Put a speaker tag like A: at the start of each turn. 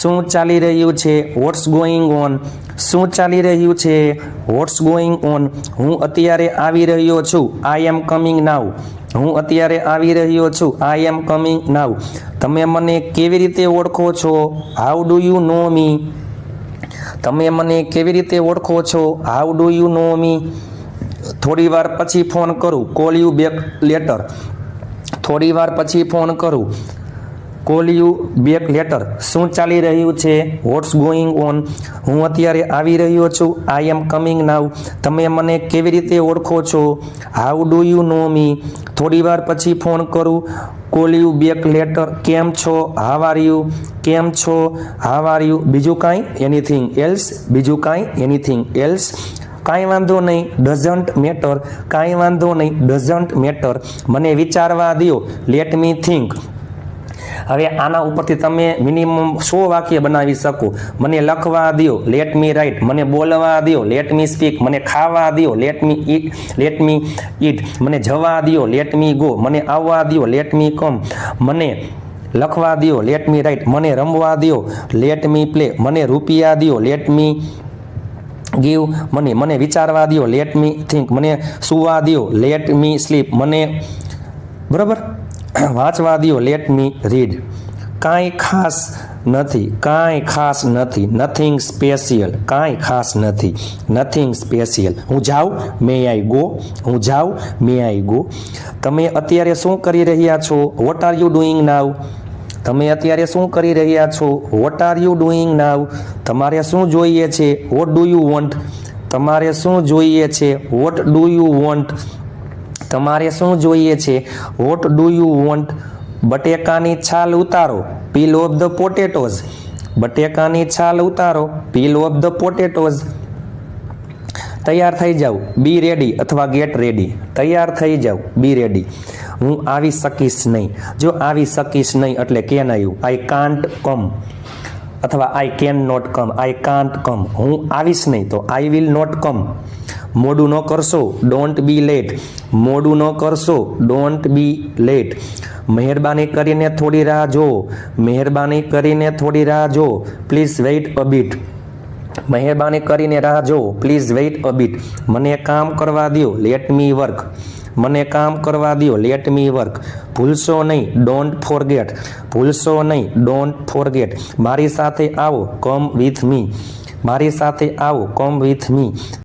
A: શું ચાલી રહ્યું છે? Watts going on? શું ચાલી રહ્યું છે? Watts going on? હું અત્યારે આવી રહ્યો છું. આઈ એમ કમિંગ નાઉ. હું અત્યારે આવી રહ્યો છું. આઈ એમ કમિંગ નાઉ. તમે મને કેવી રીતે ઓળખો છો? હાઉ ડુ યુ નો મી? તમે મને કેવી રીતે ઓળખો છો? હાઉ ડુ યુ નો મી? થોડી વાર પછી ફોન કરું. Call you back letter. થોડી વાર પછી ફોન કરું. Call you back letter. શું ચાલી રહ્યું છે? Watts going on? હું અત્યારે આવી રહ્યો છું. આઈ એમ કમિંગ નાઉ. તમે મને કેવી રીતે ઓળખો છો? હાઉ ડુ યુ નો મી? થોડી વાર પછી ફોન કરું. Call you back letter. કેમ છો? How are you? કેમ છો? How are you? બીજું કાંઈ? Anything else? બીજું કાંઈ? Anything else? કાંઈ વાંધો નહીં. Doesn't matter. કાંઈ વાંધો નહીં. Doesn't matter. મને વિચારવા દો. Let me think. હવે આના ઉપરથી તમે મિનિમમ 100 વાક્ય બનાવી શકો. મને લખવા દો. Let me write. મને બોલવા દો. Let me speak. મને ખાવા દો. Let me eat. Let me eat. મને જવા દો. Let me go. મને આવવા દો. Let me come. મને લખવા દો. Let me write. મને રમવા દો. Let me play. મને રૂપિયા દો. Let me give money. મને વિચારવા દો. Let me think. મને સુવા દો. Let me sleep. મને બરાબર વાંચવા દો. લેટ મી રીડ. કાંઈ ખાસ નથી. કાંઈ ખાસ નથી. Nothing special. કાંઈ ખાસ નથી. Nothing special. હું જાઉં? મે આઈ ગો? હું જાઉં? મે આઈ ગો? તમે અત્યારે શું કરી રહ્યા છો? વોટ આર યુ ડુઈંગ નાઉ? તમે અત્યારે શું કરી રહ્યા છો? વોટ આર યુ ડુઈંગ નાઉ? તમારે શું જોઈએ છે? What do you want? તમારે શું જોઈએ છે? What do you want? તમારે શું જોઈએ છે? What do you want? બટેકાની છાલ ઉતારો. પીલ ઓફ ધ પોટેટોઝ. બટેકાની છાલ ઉતારો. પીલ ઓફ ધ પોટેટોઝ. તૈયાર થઈ જાઓ. બી રેડી અથવા ગેટ રેડી. તૈયાર થઈ જાઓ. બી રેડી. હું આવી શકીશ નહીં. જો આવી શકીશ નહીં એટલે કેન આવ્યું. આઈ કાન્ટ કમ અથવા I can not come. I can't come. હું આવીશ નહીં તો આઈ વિલ નોટ કમ. મોડું ન કરશો. Don't be late. મોડું ન કરશો. Don't be late. મહેરબાની કરીને થોડી રાહ જુઓ. મહેરબાની કરીને થોડી રાહ જુઓ. Please wait a bit. મહેરબાની કરીને રાહ જુઓ. Please wait a bit. મને કામ કરવા દો. Let me work. મને કામ કરવા દો. Let me work. ભૂલશો નહીં. Don't forget. ભૂલશો નહીં. Don't forget. મારી સાથે આવો. Come with me. મારી સાથે આવો. Come with me.